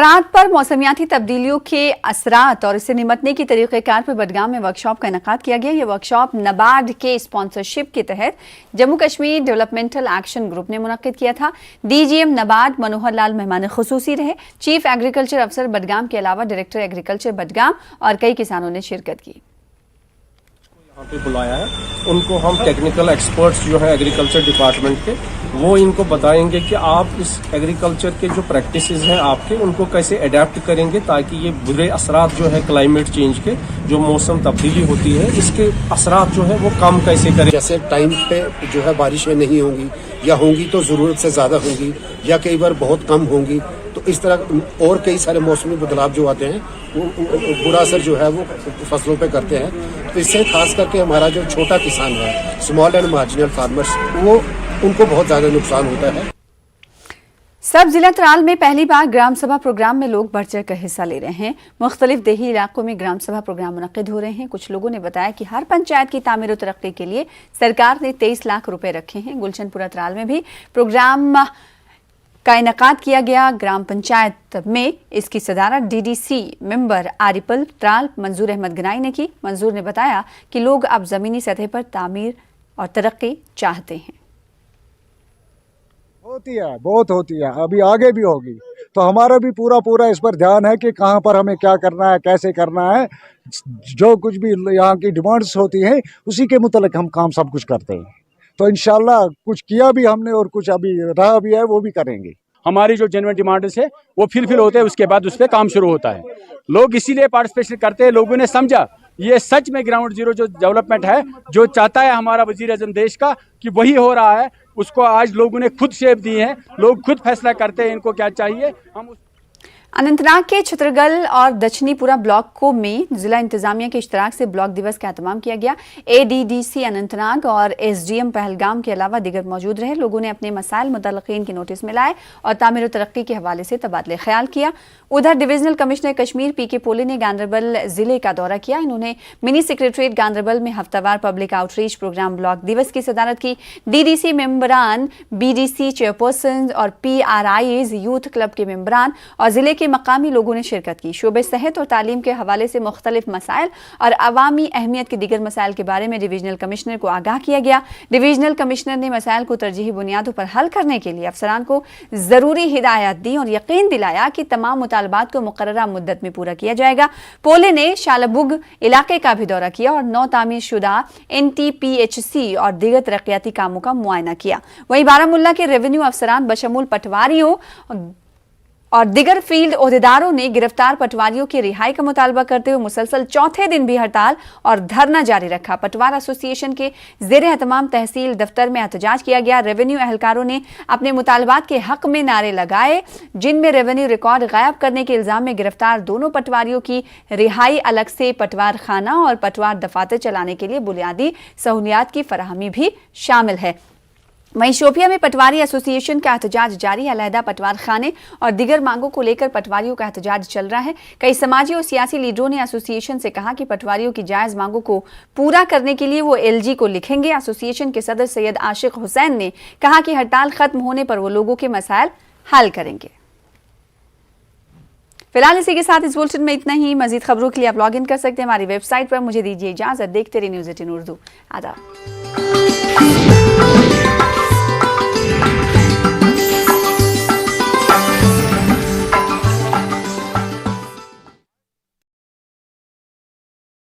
ज़राअत पर मौसमियाती तब्दीलियों के असरात और इससे निमटने की तरीक़ेकार पर बडगाम में वर्कशॉप का इनेकाद किया गया। ये वर्कशॉप नबार्ड के स्पॉन्सरशिप के तहत Jammu Kashmir developmental action group ने मुनक्किद किया था। DGM नबार्ड मनोहर लाल मेहमान खुसूसी रहे। चीफ एग्रीकल्चर अफसर बडगाम के अलावा डायरेक्टर एग्रीकल्चर बडगाम और कई किसानों ने शिरकत की। यहाँ पे बुलाया है, उनको हम टेक्निकल एक्सपर्ट्स जो है एग्रीकल्चर डिपार्टमेंट के, वो इनको बताएंगे कि आप इस एग्रीकल्चर के जो प्रैक्टिसेस हैं आपके, उनको कैसे अडेप्ट करेंगे ताकि ये बुरे असरात जो है क्लाइमेट चेंज के, जो मौसम तब्दीली होती है, इसके असरात जो है वो कम कैसे करें। जैसे टाइम पे जो है बारिशें नहीं होंगी या होंगी तो ज़रूरत से ज़्यादा होंगी या कई बार बहुत कम होंगी, तो इस तरह और कई सारे मौसमी बदलाव जो आते हैं वो बुरा असर जो है वो फसलों पे करते हैं। तो इससे खास करके हमारा जो छोटा किसान है, स्मॉल एंड मार्जिनल फार्मर्स, वो उनको बहुत ज़्यादा नुकसान होता है। सब जिला त्राल में पहली बार ग्राम सभा प्रोग्राम में लोग बढ़ चढ़ कर हिस्सा ले रहे हैं। मुख्तलिफ देही इलाकों में ग्राम सभा प्रोग्राम मुनक्किद हो रहे हैं। कुछ लोगों ने बताया कि हर पंचायत की तामीर और तरक्की के लिए सरकार ने 23 लाख रुपए रखे हैं। गुलशनपुरा त्राल में भी प्रोग्राम का इनेकाद किया गया। ग्राम पंचायत में इसकी सदारत DDC मेंबर आरिपल त्राल मंजूर अहमद गनाई ने की। मंजूर ने बताया कि लोग अब जमीनी सतह पर तामीर और तरक्की चाहते हैं। होती है, बहुत होती है, अभी आगे भी होगी, तो हमारा भी पूरा इस पर ध्यान है कि कहाँ पर हमें क्या करना है, कैसे करना है। जो कुछ भी यहाँ की डिमांड्स होती हैं उसी के मुतालिक हम काम सब कुछ करते हैं। तो इंशाल्लाह कुछ किया भी हमने और कुछ अभी रहा भी है, वो भी करेंगे। हमारी जो जेन्युइन डिमांड्स है वो फिल होते हैं, उसके बाद उस पर काम शुरू होता है। लोग इसीलिए पार्टिसिपेशन करते हैं। लोगों ने समझा ये सच में ग्राउंड जीरो जो डेवलपमेंट है, जो चाहता है हमारा वजीर आज़म देश का, कि वही हो रहा है। उसको आज लोगों ने खुद शेप दी है। लोग खुद फैसला करते हैं इनको क्या चाहिए। हम अनंतनाग के छतरगल और दक्षिणीपुरा ब्लॉक को में जिला इंतजामिया के इश्तराक से ब्लॉक दिवस का एहतमाम किया गया। ADDC अनंतनाग और SDM पहलगाम के अलावा दिगर मौजूद रहे। लोगों ने अपने मसाइल मुतल्लिकीन के नोटिस में लाए और तामीर और तरक्की के हवाले से तबादले ख्याल किया। उधर डिविजनल कमिश्नर कश्मीर PK पोले ने गांधरबल जिले का दौरा किया। इन्होंने मिनी सेक्रेटरीट गांधरबल में हफ्तावार पब्लिक आउटरीच प्रोग्राम ब्लॉक दिवस की सदारत की। DDC मेंबरान, BDC चेयरपर्सन और PRIs यूथ क्लब के मेंबरान और जिले के मकामी लोगों ने शिरकत की। शोबे सेहत और तालीम के हवाले से मुख्तलिफ मसाइल और अवामी अहमियत के दीगर मसाइल के बारे में डिविजनल कमिश्नर को आगाह किया गया। डिविजनल कमिश्नर ने मसाइल को तरजीही बुनियादों पर हल करने के लिए अफसरान को जरूरी हिदायत दी और यकीन दिलाया कि तमाम मुतालबात को मुकर्ररा मुद्दत में पूरा किया जाएगा। पोले ने शालबुग इलाके का भी दौरा किया और नौ तामीर शुदा NTPHC और दीगर तरक्याती कामों का मुआयना किया। वहीं बारामुल्ला के रेवेन्यू अफसरान बशमूल पटवारियों और दिगर फील्ड ओहदेदारों ने गिरफ्तार पटवारियों की रिहाई का मुतालबा करते हुए मुसलसल चौथे दिन भी हड़ताल और धरना जारी रखा। पटवार एसोसिएशन के ज़ेरे एहतमाम तहसील दफ्तर में एहतजाज किया गया। रेवेन्यू एहलकारों ने अपने मुतालबात के हक में नारे लगाए, जिनमें रेवेन्यू रिकॉर्ड गायब करने के इल्जाम में गिरफ्तार दोनों पटवारियों की रिहाई, अलग से पटवार खाना और पटवार दफातर चलाने के लिए बुनियादी सहूलियात की फराहमी भी शामिल है। वहीं शोपिया में पटवारी एसोसिएशन का एहतजाज जारी है। अलहदा पटवार खाने और दिगर मांगों को लेकर पटवारियों का एहतजाज चल रहा है। कई समाजी और सियासी लीडरों ने एसोसिएशन से कहा कि पटवारियों की जायज मांगों को पूरा करने के लिए वो LG को लिखेंगे। एसोसिएशन के सदर सैयद आशिक हुसैन ने कहा कि हड़ताल खत्म होने पर वो लोगों के मसाइल हल करेंगे। फिलहाल इसी के साथ इस बुलेटिन में इतना ही। मजीद खबरों के लिए आप लॉग इन कर सकते हैं हमारी वेबसाइट पर। मुझे दीजिए इजाजत। देखते रहिए न्यूज़ 18 उर्दू। आदाब।